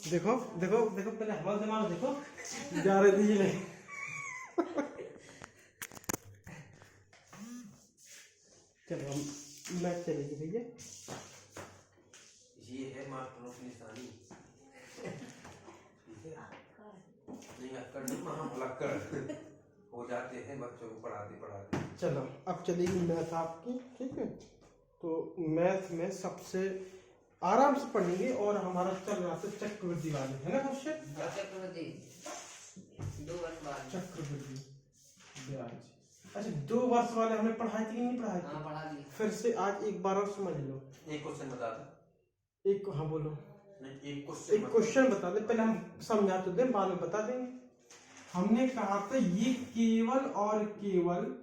देखो देखो देखो, पहले हमारा दिमाग देखो, 11 दीजिए। चलो हम मैच चलेगी भैया। ये है मास्टरों की निशानी। नहीं अक्कड़ नहीं, महापलक्कड़ हो जाते हैं बच्चों को पढ़ाते पढ़ाते। चलो अब चलेगी मैथ आपकी, ठीक है। तो मैथ में सबसे आराम से पढ़ेंगे और हमारा चल रहा था चक्रवृद्धि वाले, है ना क्वेश्चन? चक्रवृद्धि 2 वर्ष बाद। चक्रवृद्धि ब्याज, अच्छा 2 वर्ष वाले हमने पढ़ाए थे कि नहीं पढ़ाए थे? हाँ पढ़ा दी। फिर से आज एक बार और समझ लो। एक क्वेश्चन बता दो। एक, हाँ बोलो। नहीं एक क्वेश्चन बता दे, पहले हम समझा तो दें, बाद में बता देंगे। हमने कहा था ये केवल और केवल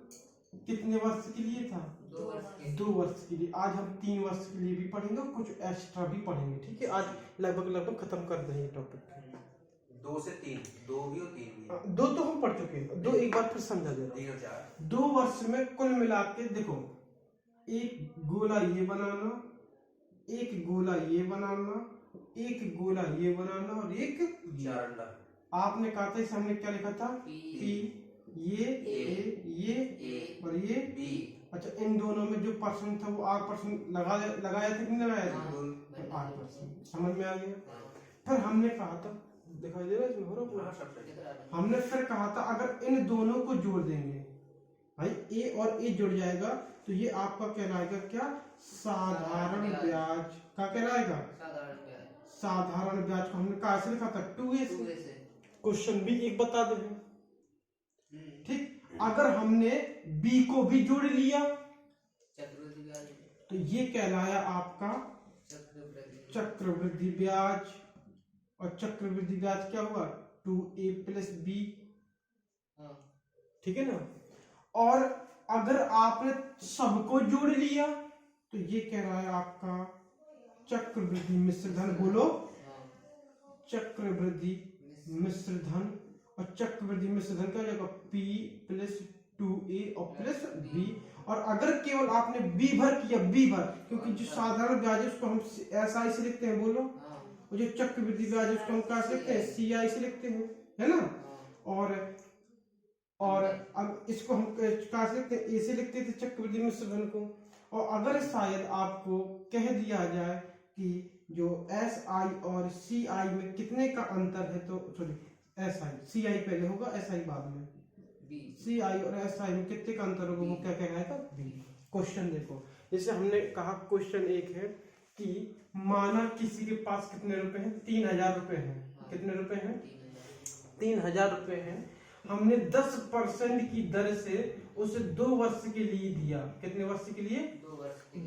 कितने वर्ष के लिए था? 2 वर्ष के। 2 वर्ष के लिए। आज हम 3 वर्ष के लिए भी पढ़ेंगे और कुछ एक्स्ट्रा भी पढ़ेंगे, ठीक है। आज लगभग खत्म कर देंगे टॉपिक। 2 से 3, 2 भी और 3 भी। 2 तो हम पढ़ चुके हैं, 2 एक बार फिर समझा दे रहा 3 और 4। हूं। 2 वर्ष में कुल मिला के देखो, एक गोला ये बनाना, एक गोला ये बनाना, एक गोला ये बनाना और एक 4 अंडा। आपने कहा था इसे हमने क्या लिखा था? पी, ये ये ए और ये बी। अच्छा, इन दोनों में जो परसेंट था वो 8% लगाया था कि नहीं लगाया था? हाँ। 8%। समझ में आ गया। फिर हमने कहा था, दिखाई दे रहा है इसमें हो रहा पूरा? हमने फिर कहा था अगर इन दोनों को जोड़ देंगे भाई, ए और ए जुड़ जाएगा तो ये आपका कहलाएगा क्या? साधारण ब्याज का कहलाएगा। साधारण ब्याज। साधारण ब्याज को हमने कहा से लिखा था 2a से। 2a से। क्वेश्चन भी एक बता दे, ठीक। अगर हमने b को भी जोड़ लिया चक्रवृद्धि ब्याज, तो ये कहलाया आपका चक्रवृद्धि ब्याज। और चक्रवृद्धि ब्याज क्या हुआ? 2a + b, ठीक है ना। और अगर आपने सबको जोड़ लिया तो ये कह रहा है आपका चक्रवृद्धि मिश्र धन। बोलो, चक्रवृद्धि मिश्र धन। और चक्रवृद्धि मिश्र धन क्या हो जाएगा? p + 2a और प्लस b। और अगर केवल आपने b भर किया, b भर, क्योंकि जो साधारण ब्याज है उसको हम SI से लिखते हैं, बोलो। और जो चक्रवृद्धि ब्याज है उसको हम क्या से लिखते हैं? CI से लिखते हैं, है ना। और अब इसको हम क्या से लिखते हैं? A से लिखते थे चक्रवृद्धि मिश्र धन को। और अगर शायद आपको कह दिया जाए कि जो SI और CI में कितने का अंतर है, तो सॉरी SI, CI पहले होगा, SI बाद में। CI और SI में कितने का अंतर होगा, वो क्या कहलाएगा? B। क्वेश्चन देखो, जैसे हमने कहा क्वेश्चन एक है कि माना किसी के पास कितने रुपए हैं? 3000 रुपए हैं। कितने रुपए हैं? 3000 रुपए हैं। हमने 10% की दर से उसे 2 वर्ष के लिए दिया। कितने वर्ष के लिए?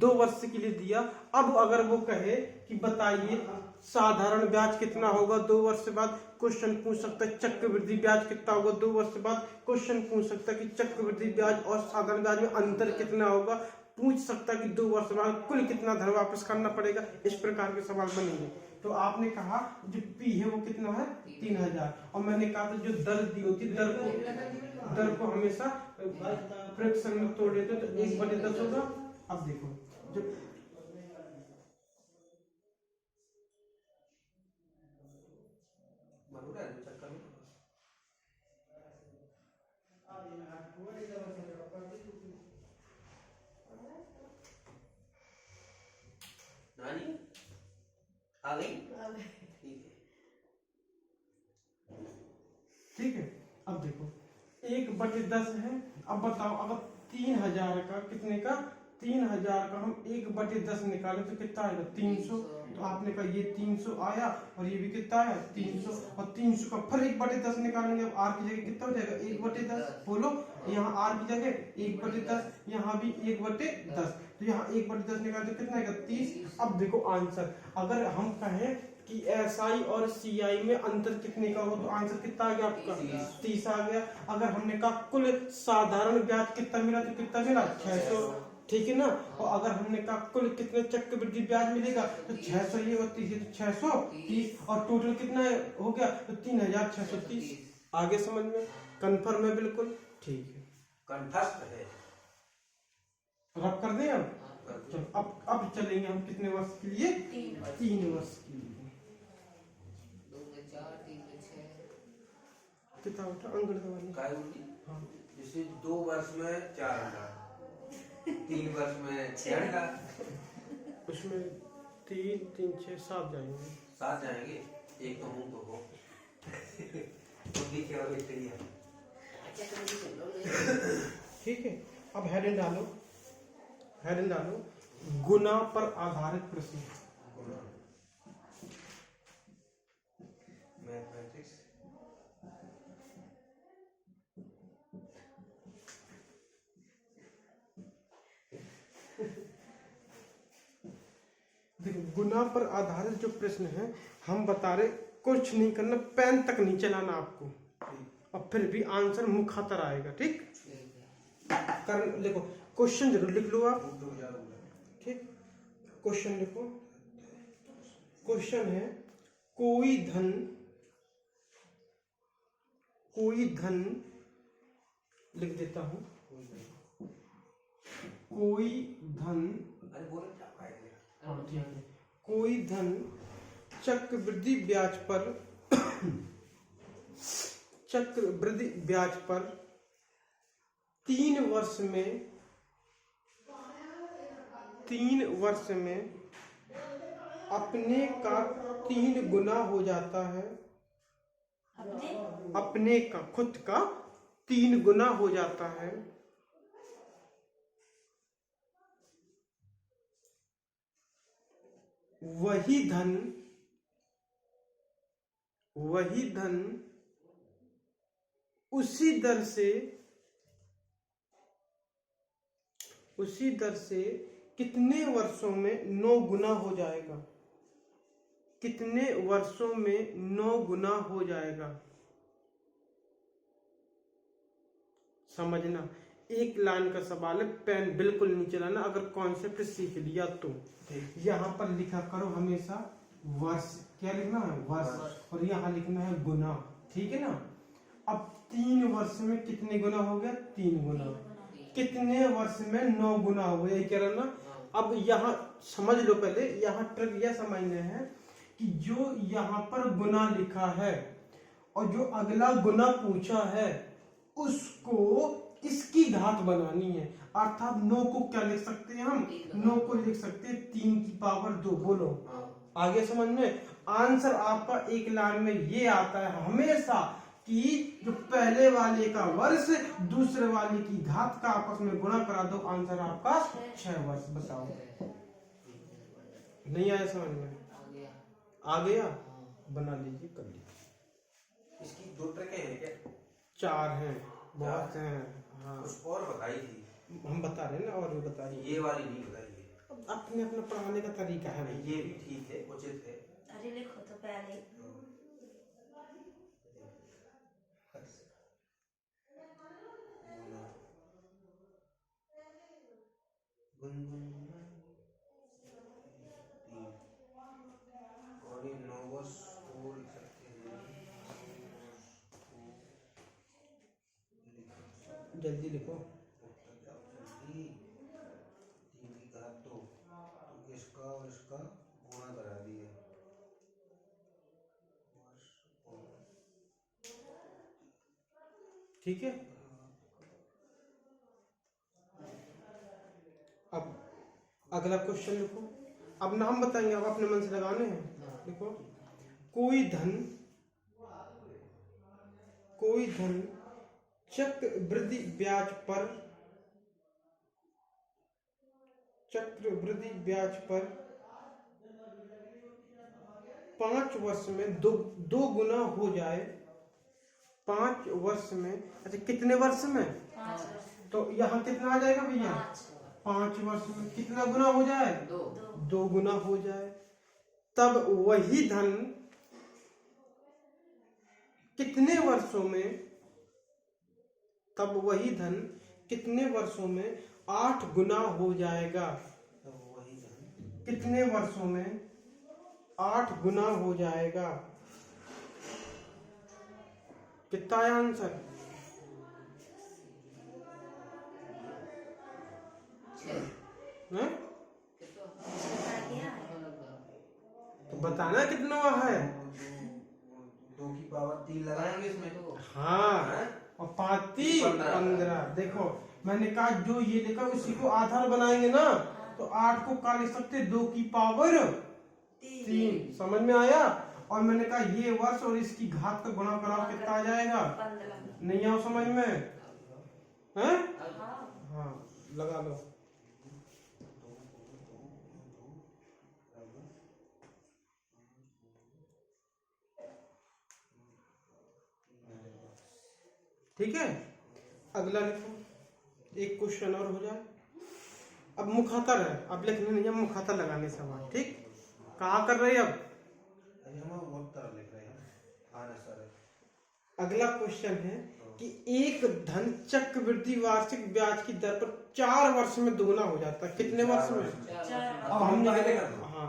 2 वर्ष के लिए दिया। अब अगर वो कहे कि बताइए साधारण ब्याज कितना होगा 2 वर्ष बाद, क्वेश्चन पूछ सकता है चक्रवृद्धि ब्याज कितना होगा 2 वर्ष बाद, क्वेश्चन पूछ सकता है कि चक्रवृद्धि ब्याज और साधारण ब्याज में अंतर कितना होगा, पूछ सकता है कि 2 वर्ष बाद कुल कितना धन वापस करना पड़ेगा। इस प्रकार के सवाल बनेंगे। तो आपने कहा जो P है वो कितना है? 3000। और मैंने कहा था जो दर दी होती, दर को हमेशा फ्रैक्शन में तोड़ देते तो 1/10 होगा। अब देखो जो आ गई? ठीक है। अब देखो 1/10 है। अब बताओ अगर 3000 का, कितने का? 3000 का हम 1/10 निकाले तो कितना आएगा? 300। तो आपने कहा ये 300 आया और ये भी कितना आया? 300। और 300 का फिर 1/10 निकालेंगे। अब r की जगह कितना हो जाएगा? 1/10। बोलो, यहाँ r की जगह 1/10, यहाँ भी 1/10। तो यहाँ 1/10 निकाले तो कितना आएगा? 30। अब देखो आंसर, अगर हम कहें कि SI और CI में अंतर कितने का हो तो आंसर कितना आ गया आपका? 30 आ गया। अगर हमने कहा कुल साधारण ब्याज कितना मिला तो कितना मिला? 600, ठीक है ना। और अगर हमने कहा कुल कितने चक्रवृद्धि ब्याज मिलेगा तो 600, ये और 30 तो 630, और टोटल कितना हो गया? तो 3630। आगे समझ में? कंफर्म है? बिल्कुल ठीक है, कंठस्थ है। रब कर दें। अब चलो अब चलेंगे हम कितने वर्ष के लिए? 3 वर्ष के लिए। कितना उठा अंगड़ वाली? काय उल्टी? हाँ जैसे 2 वर्ष में 4 अंडा, 3 वर्ष में 6 अंडा, उसमें 3 3 6 7 जाएंगे। 7 जाएंगे। एक तो मुंह तो हो क्या हो गई? चक्रवृद्धि कर लो ले। ठीक है, अब हेडिंग डालो, हेडिंग डालो, गुना पर आधारित प्रश्न। मैथमेटिक्स। देखो गुना पर आधारित जो प्रश्न है हम बता रहे, कुछ नहीं करना, पेन तक नहीं चलाना आपको, और फिर भी आंसर मुखातर आएगा। ठीक कर, देखो क्वेश्चन जरूर लिख लो आप। ठीक, क्वेश्चन लिखो। क्वेश्चन है कोई धन लिख देता हूं, कोई धन, अरे बोलो क्या पाएंगे? हाँ ठीक है, कोई धन चक्रवृद्धि ब्याज पर चक्रवृद्धि ब्याज पर 3 वर्ष में अपने का 3 गुना हो जाता है। अपने का, खुद का 3 गुना हो जाता है। वही धन उसी दर से कितने वर्षों में 9 गुना हो जाएगा? कितने वर्षों में 9 गुना हो जाएगा? समझना, एक लाइन का सवाल है, पेन बिल्कुल नहीं चलाना अगर कॉन्सेप्ट सीख लिया तो। यहाँ पर लिखा करो हमेशा वर्ष, क्या लिखना है? वर्ष, और यहाँ लिखना है गुना। ठीक है ना? अब 3 वर्ष में कितने गुना हो गया? 3 गुना। कितने वर्ष में 9 गुना हो गया, ये कह रहा ना। अब यहाँ समझ लो, पहले यहाँ ट्रिक यह समझना है कि जो यहाँ पर गुना लिखा है और जो अगला गुना पूछा है उसको इसकी घात बनानी है। अर्थात 9 को क्या लिख सकते हैं हम? 9 को लिख सकते हैं 3 की पावर 2। बोलो आगे समझ में। आंसर आपका एक लाइन में ये आता है हमेशा कि जो पहले वाले का वर्ष दूसरे वाले की घात का आपस में गुणा करा दो, आंसर आपका 6 वर्ष। बताओ, नहीं आया समझ में? आ गया? बना लीजिए, कर लीजिए। इसकी 2 ट्रिकें हैं क्या? 4 हैं, बहुत हैं। हाँ कुछ और बताई थी, हम बता रहे हैं ना, और भी बताइए। ये वाली नहीं बताई है। अब अपने अपना पढ़ाने का तरीका है भाई। ये भी ठीक है, उचित है। अरे लिखो तो पहले। और ये 9 वर्ष को लिख सकते हैं। जल्दी लिखो। जल्दी 3 की घात 2, तो इसका और इसका गुणा करा दिए। ठीक है, अब अगला क्वेश्चन लिखो। अब नाम बताएंगे, अब अपने मन से लगाने हैं। देखो, कोई धन चक्रवृद्धि ब्याज पर 5 वर्ष में दो गुना हो जाए। 5 वर्ष में, अच्छा कितने वर्ष में? 5 वर्ष। तो यहाँ कितना आ जाएगा भैया? 5 वर्ष में कितना गुना हो जाए? 2 गुना हो जाए। तब वही धन कितने वर्षों में 8 गुना हो जाएगा? तो वही धन कितने वर्षों में 8 गुना हो जाएगा? कितना है आंसर? 6 हैं? बता दिया है। तो बताना कितना है। 2 की पावर 3 लगाएंगे इसमें तो हाँ, और 5 15। देखो मैंने कहा जो ये लिखा उसी को आधार बनाएंगे ना, तो 8 को क्या लिख सकते 2 की पावर 3। समझ में आया? और मैंने कहा ये वर्ष और इसकी घात का गुणा कराओ कितना आ जाएगा? 15। नहीं आओ समझ में? हैं? हाँ। हाँ लगा लो। ठीक है, अगला लिखो। एक क्वेश्चन और हो जाए। अब मुखातर है, अब लिखने नहीं है, मुखातर लगाने सवाल। ठीक, कहा कर रहे अब? अभी हम उत्तर लिख रहे हैं। हाँ ना सर। अगला क्वेश्चन है कि एक धन चक्रवृद्धि वार्षिक ब्याज की दर पर 4 वर्ष में दोगुना हो जाता है। कितने वर्ष में? अब हमने हाँ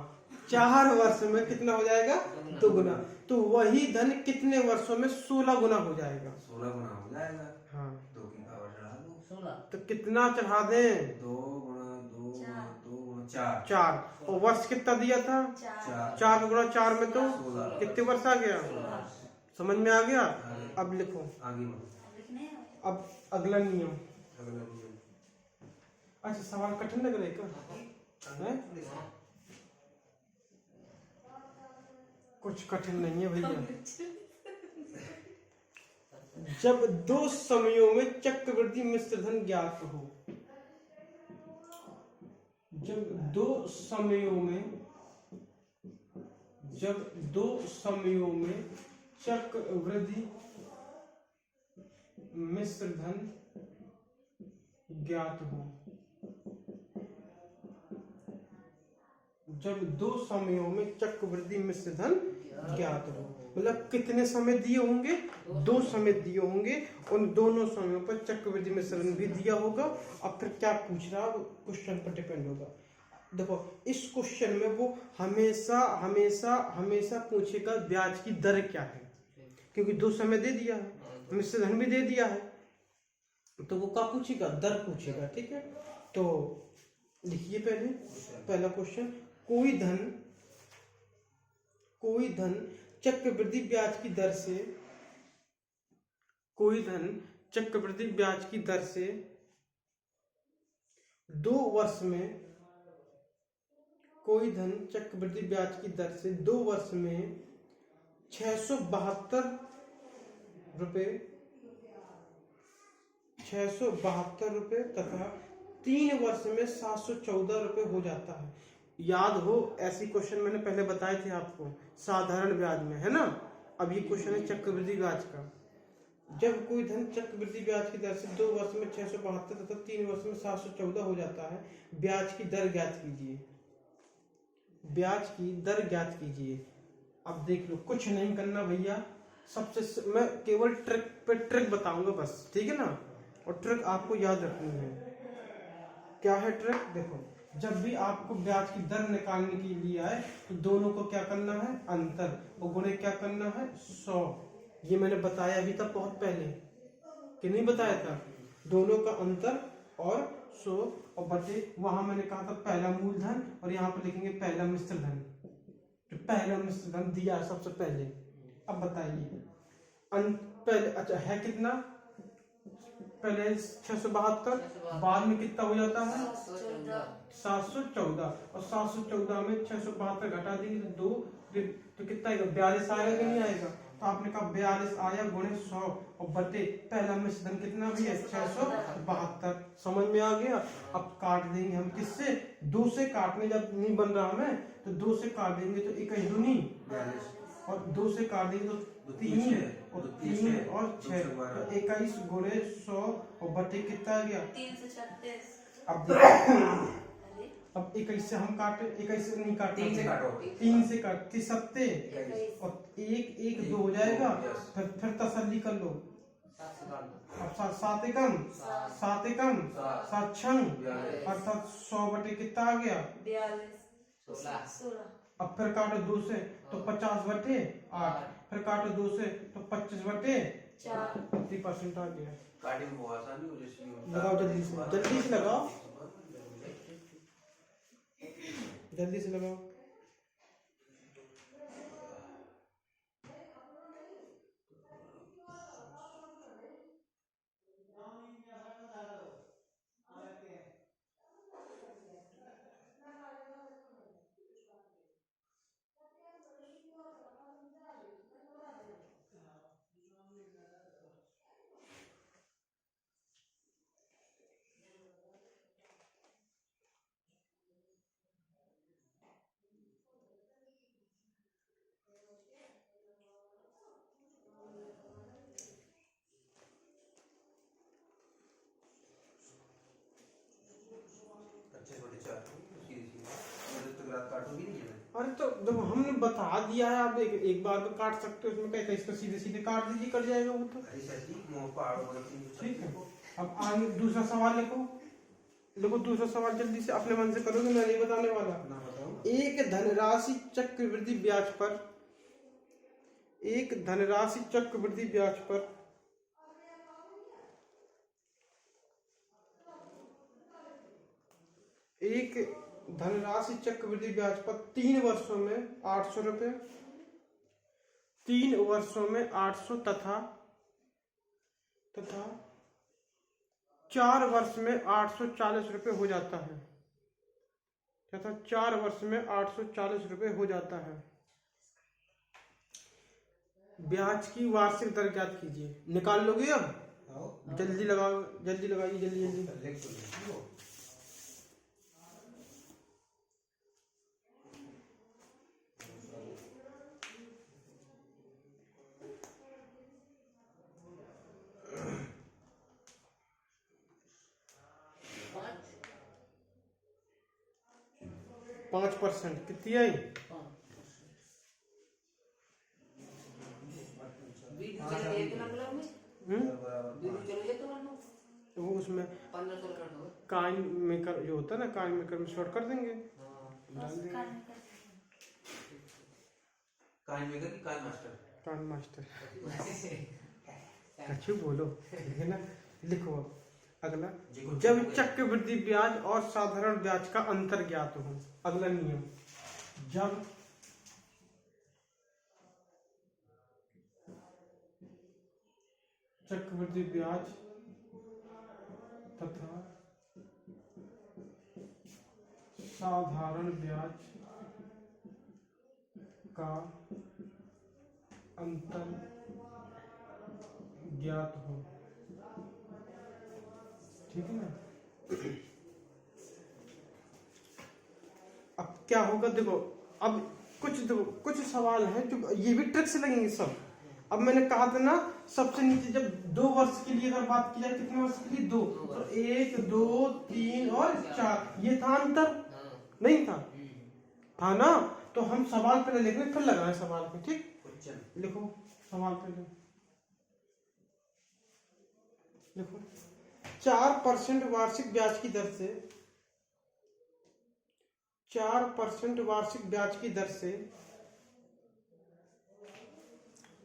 4 वर्ष में कितना हो जाएगा? दोगुना। तो वही धन कितने वर्षों में 16 गुना हो जाएगा? 16 गुना हो जाएगा। हाँ 2 की पावर चढ़ा दो। 16। तो कितना चढ़ा दें? 2 गुना 2 गुना 2 गुना 4। 4। और वर्ष कितना दिया था? 4 गुना 4 में तो 16। कितने वर्ष आ गया? समझ में आ गया? अब लिखो। आगे बढ़ो। अब अगला नियम। अगला नियम। अच्छा सवाल कठिन लग रहा है क्या? हैं? कुछ कठिन नहीं है भैया। जब 2 समयों में चक्रवृद्धि मिश्र धन ज्ञात हो, जब 2 समयों में चक्रवृद्धि मिश्र धन ज्ञात हो, जब 2 समयों में चक्रवृद्धि मिश्र धन ज्ञात हो, मतलब कितने समय दिए होंगे? 2 समय दिए होंगे, उन दोनों समयों पर चक्रवृद्धि मिश्र धन भी दिया होगा। अब फिर क्या पूछ रहा है क्वेश्चन पर डिपेंड होगा। देखो इस क्वेश्चन में वो हमेशा हमेशा हमेशा पूछेगा ब्याज की दर क्या है, क्योंकि 2 समय दे दिया है, मिश्र धन भी दे दिया है, तो वो क्या पूछेगा? दर पूछेगा। ठीक है, तो लिखिए पहला क्वेश्चन। कोई धन चक्रवृद्धि ब्याज की दर से, कोई धन चक्रवृद्धि ब्याज की दर से 2 वर्ष में, कोई धन चक्रवृद्धि ब्याज की दर से 2 वर्ष में 672 रुपए तथा 3 वर्ष में 714 रुपए हो जाता है। याद हो ऐसी क्वेश्चन मैंने पहले बताए थे आपको साधारण ब्याज में, है ना? अब ये क्वेश्चन है चक्रवृद्धि ब्याज का। जब कोई धन चक्रवृद्धि ब्याज की दर से 2 वर्ष में 672 तथा 3 वर्ष में 714 हो जाता है, ब्याज की दर ज्ञात कीजिए। ब्याज की दर ज्ञात कीजिए। अब देख लो, कुछ नहीं करना भैया, सबसे मैं केवल ट्रिक पे ट्रिक बताऊंगा बस, ठीक है ना? और ट्रिक आपको याद रखनी है। क्या है ट्रिक? देखो, जब भी आपको ब्याज की दर निकालने के लिए आए तो दोनों को क्या करना है? अंतर, और गुणे क्या करना है? 100। ये मैंने बताया भी था बहुत पहले कि नहीं बताया था? दोनों का अंतर और 100 और बटे, वहां मैंने कहा था पहला मूलधन, और यहाँ पर लिखेंगे पहला मिश्र धन। जो पहला मिश्र धन दिया सबसे पहले। अब बताइए पहले, अच्छा है कितना? पहले 672, बाद में कितना हो जाता है? 714, और 714 में 672 घटा देंगे तो 2, तो कितना आएगा? 42 आएगा कि नहीं आएगा? तो आपने कहा 42 आया गुणे 100 और बटे पहला मिश्र धन कितना भी है? 672। समझ में आ गया? अब काट देंगे हम किससे? 2 से काटने जब नहीं बन रहा हमें तो 2 से काट देंगे तो 1 दूनी 42, और 2 से काट देंगे तो 3 और 3 और 6, तो 21 गुणे 100 और बटे कितना आ गया? 336। अब देखो, अब 21 से हम काटे, 21 से नहीं काटे, 3 से काटो, 3 से काटते 7 और 1 2 हो जाएगा। फिर तसल्ली कर लो। अब 7 एकम 7 एकम 7 छंग, अर्थात 100 बटे कितना आ गया? 42 16। अब फिर काटो 2 से तो 50 बटे 8, फिर काटो 2 से तो 25 बटे 4। 50% आ गया। काटे में बहुत आसानी हो जैसे लगाओ जल्दी से लगाओ, जल्दी से लगाओ। देखो हमने बता दिया है, आप एक बार में काट सकते हो, उसमें कहते हैं इसको सीधे सीधे काट दीजिए, कट जाएगा वो तो। अरे सर जी मोह पहाड़ हो गए ठीक है, अब आगे दूसरा सवाल लिखो। देखो दूसरा सवाल जल्दी से अपने मन से करोगे, मैं नहीं बताने वाला। ना बताओ। एक धनराशि चक्रवृद्धि ब्याज पर, एक धनराशि चक्रवृद्धि ब्याज पर एक धनराशि चक्रवृद्धि ब्याज पर 3 वर्षों में 800 रुपये, 3 वर्षों में 800 तथा 4 वर्ष में 840 रुपये हो जाता है, तथा 4 वर्ष में 840 रुपये हो जाता है। ब्याज की वार्षिक दर ज्ञात कीजिए। निकाल लोगे अब? आओ जल्दी लगाओ, जल्दी लगाइए, जल्दी जल्दी। लिख तो लो। 5% कितनी आई? बीस चले गए तो ना बोला मैं बीस चले गए तो ना तो वो उसमें 1500 कर दो। काइन मेकर जो होता है ना, काइन मेकर में शॉर्ट कर देंगे, डाल देंगे। कान मेकर की कान मास्टर। काइन मास्टर अच्छी बोलो, ठीक है ना। लिखो अब अगला, जब चक्रवृद्धि ब्याज और साधारण ब्याज का अंतर ज्ञात हो। अगला नियम, जब चक्रवृद्धि ब्याज तथा साधारण ब्याज का अंतर ज्ञात हो, ठीक है ना। अब क्या होगा देखो, अब कुछ सवाल हैं जो ये भी ट्रिक से लगेंगे सब। अब मैंने कहा था ना, सबसे नीचे जब 2 वर्ष के लिए अगर बात की जाए, कितने वर्ष के लिए? 2, तो 1 2 3 और 4, ये था अंतर, नहीं था ना। तो हम सवाल पहले लिख लें, फिर लगाएं सवाल पे, ठीक। लिखो सवाल पहले लिखो, 4% वार्षिक ब्याज की दर से, 4% वार्षिक ब्याज की दर से,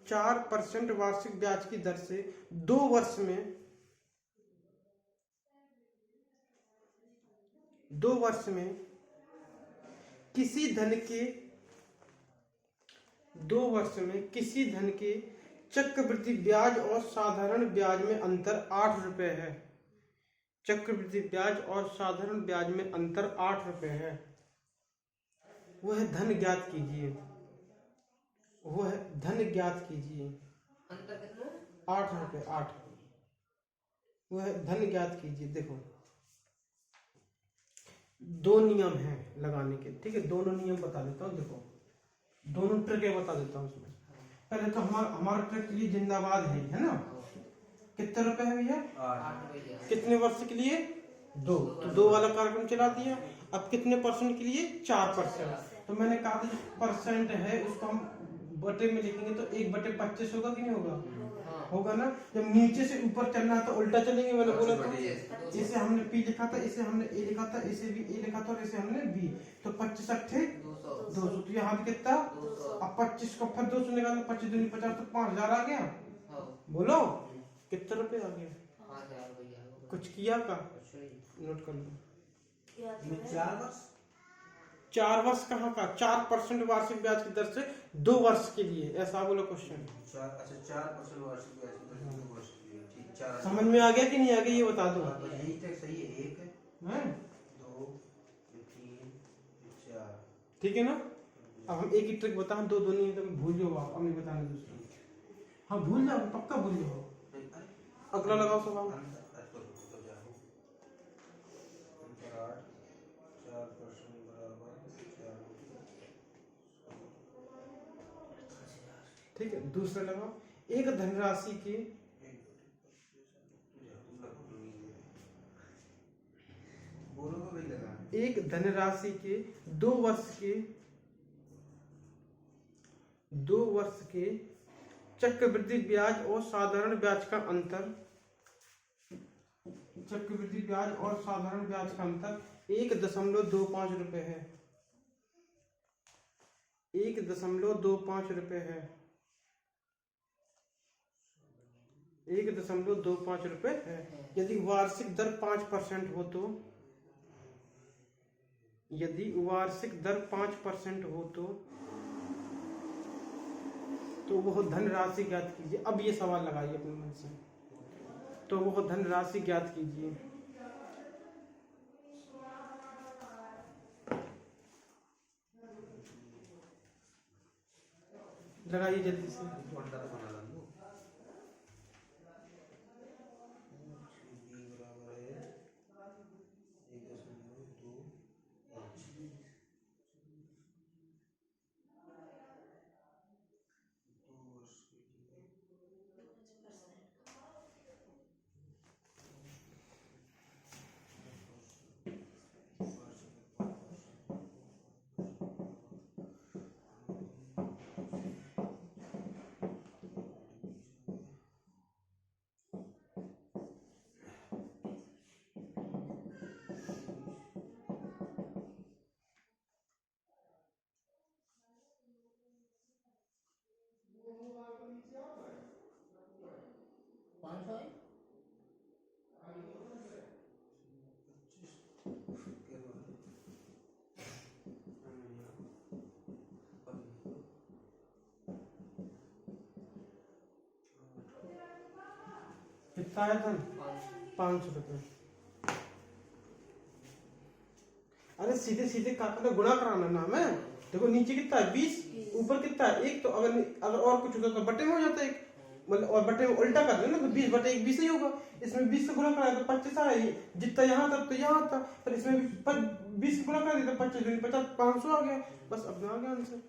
4% वार्षिक ब्याज की दर से 2 वर्ष में, 2 वर्ष में किसी धन के, 2 वर्ष में किसी धन के चक्रवृद्धि ब्याज और साधारण ब्याज में अंतर 8 रुपए है। चक्रवृद्धि ब्याज और साधारण ब्याज में अंतर 8 रुपए है। वह धन ज्ञात कीजिए, वह धन ज्ञात कीजिए। अंतर कितना? 8 रुपए, 8। वह धन ज्ञात कीजिए। देखो 2 नियम हैं लगाने के, ठीक है। दोनों नियम बता देता हूँ, देखो दोनों ट्रिक बता देता हूँ उसमें। पहले तो हमारा ट्रिक के लिए जिंदाबाद है ना। कितने रुपए है भैया? 8 कितने वर्ष के लिए? 2, तो 2 वाला कार्यक्रम चला दिया। अब कितने परसेंट के लिए? 4%। तो मैंने कहा था परसेंट है उसको हम बटे में लिखेंगे तो 1/25 होगा कि नहीं होगा? होगा ना। जब नीचे से ऊपर चलना है तो उल्टा चलेंगे, मैंने बोला था। इसे हमने P लिखा था, इसे हमने A लिखा था, इसे भी A लिखा था और इसे हमने B। तो 25 अट्ठे 200, तो यहाँ भी कितना? अब 25 को फिर 200 निकालो, 25 दूनी 50, तो 5000 आ गया। बोलो कितने रुपए आ गए? 5000 रुपया। कुछ किया का? नोट कर लो। 4 वर्ष, 4 वर्ष कहाँ का? 4% वार्षिक ब्याज की दर से 2 वर्ष के लिए, ऐसा बोलो क्वेश्चन। 4% वार्षिक ब्याज की दर से 2 वर्ष के लिए, ठीक। 4 समझ में आ गया कि नहीं आ गया ये बता दो। यही तक सही है। 1 हैं? 2 3 4, ठीक है ना। अब हम एक ही ट्रिक बताएं, 2 नहीं है तो भूल जाओ आप, अब नहीं बताने दूसरा। हाँ भूल जाओ, पक्का भूल जाओ। अगला लगाओ सवाल। 4% बराबर 4। ठीक है, दूसरा लगाओ। एक धनराशि के, बोलो तो भाई लगा। एक धनराशि के 2 वर्ष के, 2 वर्ष के चक्रवृद्धि ब्याज और साधारण ब्याज का अंतर, चक्रवृद्धि ब्याज और साधारण ब्याज का अंतर 1.25 रुपए है, 1.25 रुपए है, 1.25 रुपए है। यदि वार्षिक दर 5% हो तो, यदि वार्षिक दर 5% हो तो वह धनराशि ज्ञात कीजिए। अब ये सवाल लगाइए अपने मन से, तो वह धनराशि ज्ञात कीजिए। लगाइए जल्दी से। अंडा तो बना लूँ। b बराबर है 1.25। कितना आया धन? 500 रुपये। अरे सीधे सीधे काका का गुणा कराना नाम है। देखो नीचे कितना है 20, ऊपर कितना है 1, तो अगर और कुछ होता तो बटे में हो जाता है 1, मतलब और बटे में उल्टा कर देना तो 20 बटे 1 20 नहीं होगा। इसमें 20 से गुणा कराया तो 25 आ रही, जितना यहाँ था तो यहाँ था, पर इसमें 20 से गुणा करा दिया तो 25 50 500 आ गया। बस अपना आ गया आंसर।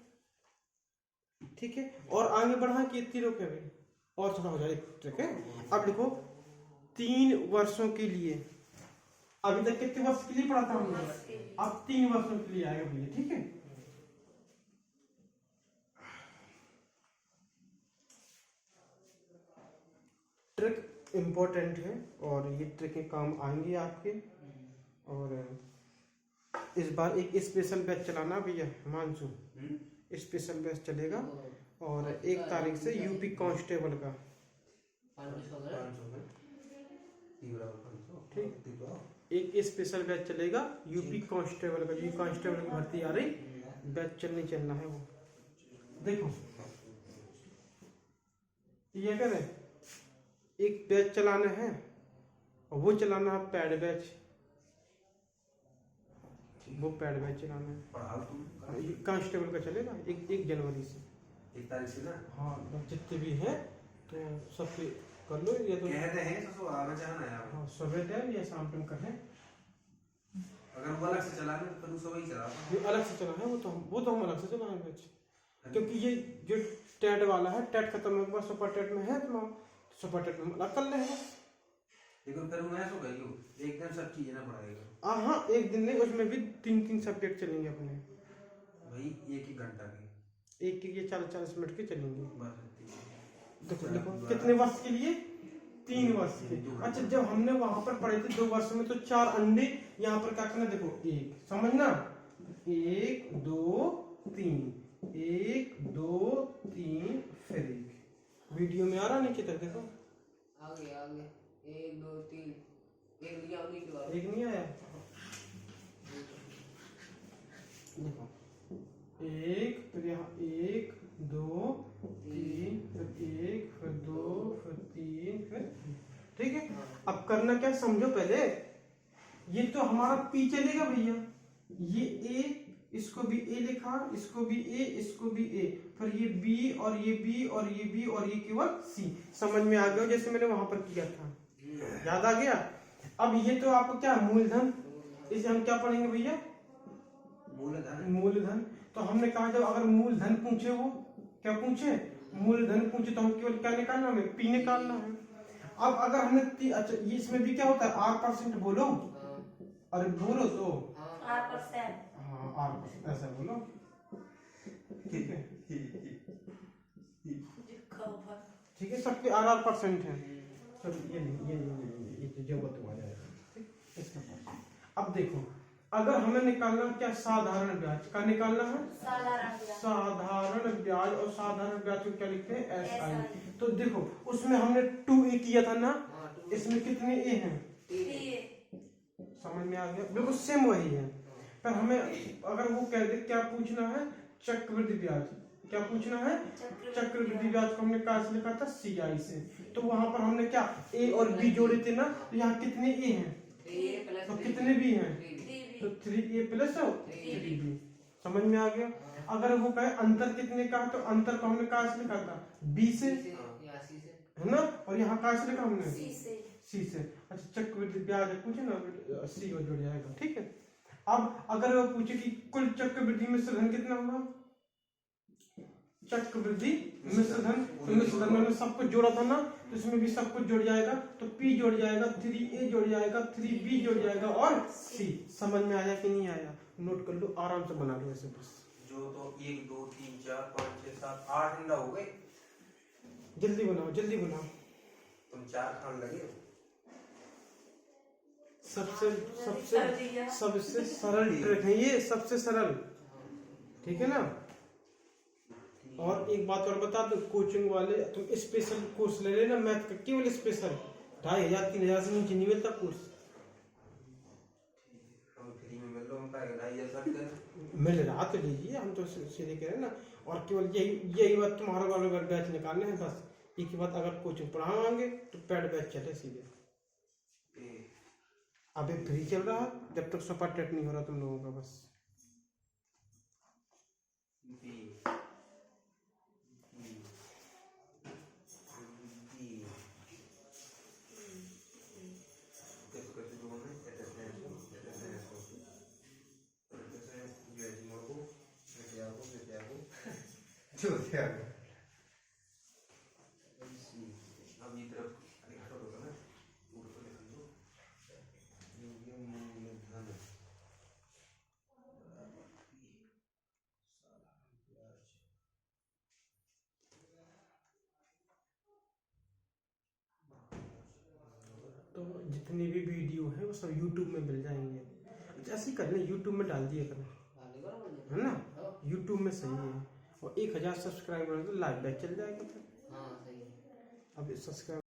ठीक है, और आगे बढ़ा कि इतनी रोके भाई, और थोड़ा हो जाए। ठीक है, अब देखो 3 वर्षों के लिए, अभी तक कितने वर्ष के लिए पढ़ा था हमने, अब 3 वर्षों के लिए आएगा भैया। ठीक है, ट्रिक इम्पोर्टेंट है और ये ट्रिक काम आएंगी आपके। और इस बार एक स्पेशल बैच चलाना भैया हिमांशु, स्पेशल बैच चलेगा और 1 तारीख से यूपी कांस्टेबल का। ठीक, एक स्पेशल बैच चलेगा यूपी कांस्टेबल का, यूपी कांस्टेबल की भर्ती आ रही, बैच चलना है वो। देखो ये कह रहे एक बैच चलाना है और वो चलाना है पैड बैच, वो पैड बैच चलाना है। कांस्टेबल का चलेगा 1 जनवरी से, 1 तारीख से ना। हाँ, जितने भी हैं तो सब कर लो। ये तो कहते हैं तो आना चाहना है। हाँ, सुबह टाइम या शाम टाइम करें। अगर वो अलग से चलाने तो फिर सुबह ही चला, ये अलग से चला है वो तो हम अलग से चलाएं बैच, क्योंकि ये जो टेट वाला है, टेट खत्म होने के बाद सुपर टेट में है तो सुपर टेट में अलग कर लेंगे। लेकिन फिर मैं ऐसा कही हूँ एक दिन सब चीजें ना पढ़ाएगा। हाँ, एक दिन नहीं, उसमें भी 3 सब्जेक्ट चलेंगे अपने भाई 1 घंटा के, एक ये 40 मिनट के चलेंगे। बस देखो देखो कितने वर्ष के लिए, 3 वर्ष के। अच्छा, जब हमने वहां पर पढ़े थे 2 वर्ष में तो 4 अंडे, यहाँ पर क्या करना, देखो 1 समझना, 1 2 3, 1 2 3 फिर 1। वीडियो में आ रहा नीचे तक देखो, आगे 1 2 3 1 लिया उन्हीं के बाद 1 नहीं आया। देखो 1 फिर यहाँ 1 2 3 फिर 1 फिर 2 फिर 3 फिर, ठीक है। अब करना क्या समझो पहले, ये तो हमारा पी चलेगा भैया, ये ए, इसको भी ए लिखा, इसको भी ए, इसको भी ए, फिर ये बी और ये बी और ये बी और ये केवल सी। समझ में आ गया जैसे मैंने वहां पर किया था, याद आ गया। अब ये तो आपको क्या मूलधन, इसे हम क्या पढ़ेंगे भैया, मूलधन। तो हमने कहा जब अगर मूलधन पूछे, वो क्या पूछे, मूलधन पूछे, तो हम केवल क्या निकालना, हमें पी निकालना है। अब अगर हमने अच्छा, ये इसमें भी क्या होता है R% बोलो, अरे बोलो तो R%, हाँ R%, ऐसा बोलो, ठीक है। ठीक है, सबके RR% है। चलो ये तो जरूरत हुआ जाएगा, ठीक, इसका परसेंट। अब देखो, अगर हमें निकालना क्या, साधारण ब्याज का निकालना है, साधारण ब्याज। साधारण ब्याज, और साधारण ब्याज को क्या लिखते हैं, SI। तो देखो उसमें हमने 2A किया था ना, इसमें कितने A हैं, 3A। समझ में आ गया, बिल्कुल सेम वही है। पर हमें अगर वो कह दे क्या पूछना है, चक्रवृद्धि ब्याज, क्या पूछना है, चक्रवृद्धि ब्याज को हमने कहाँ से लिखा था, CI से। तो वहां पर हमने क्या A और B जोड़े थे ना, तो यहाँ कितने A हैं, तो कितने B हैं, तो 3A प्लस 3B। समझ में आ गया। अगर वो कहे अंतर कितने का, तो अंतर को हमने कहाँ से लिखा था, B से, है ना, और यहाँ कहाँ से लिखा हमने, C से। अच्छा, चक्रवृद्धि ब्याज पूछे ना, C और जुड़ जाएगा, ठीक है। अब अगर वो पूछे कि कुल चक्रवृद्धि मिश्र धन कितना होगा, चक्रवृद्धि मिश्र धन, तो मिश्र धन में सब कुछ जोड़ा था ना, तो इसमें भी सब कुछ जुड़ जाएगा, तो P जुड़ जाएगा, 3A जुड़ जाएगा, 3B जुड़ जाएगा, और C। समझ में आया कि नहीं आया, नोट कर लो, आराम से बना लो ऐसे बस। जो तो 1 2 3 4 5 6 7 8 अंडा हो गए। जल्दी बनाओ, जल्दी बनाओ। तुम 4 खान लगे हो। सबसे सबसे सबसे सरल ट्रिक है ये, सबसे सरल, ठीक है ना। और एक बात और बता दो, कोचिंग वाले तुम स्पेशल कोर्स ले लेना मैथ का, केवल स्पेशल 2500 3000 से नीचे नहीं मिलता कोर्स। हम फ्री में मिल लो, हम पाएगा 2500 मिल रहा तो लीजिए, हम तो सीधे कह रहे हैं ना। और केवल यही बात तुम्हारा वालों का बैच निकालने हैं बस। एक ही बात, अगर कोचिंग पढ़ावाएंगे तो पेड बैच चले सीधे। अभी फ्री चल रहा जब तक सुपर टेट नहीं हो रहा तुम लोगों का बस। अभी तरफ घाटा होगा ना, ऊपर लिख लो ये मूलधन तो जितनी भी वीडियो है वो सब यूट्यूब में मिल जाएंगे। ऐसे ही करना, यूट्यूब में डाल दिया करना, है ना, यूट्यूब में सही है। और 1000 सब्सक्राइबर तो लाइव बैच चल जाएगा फिर। अब सब्सक्राइब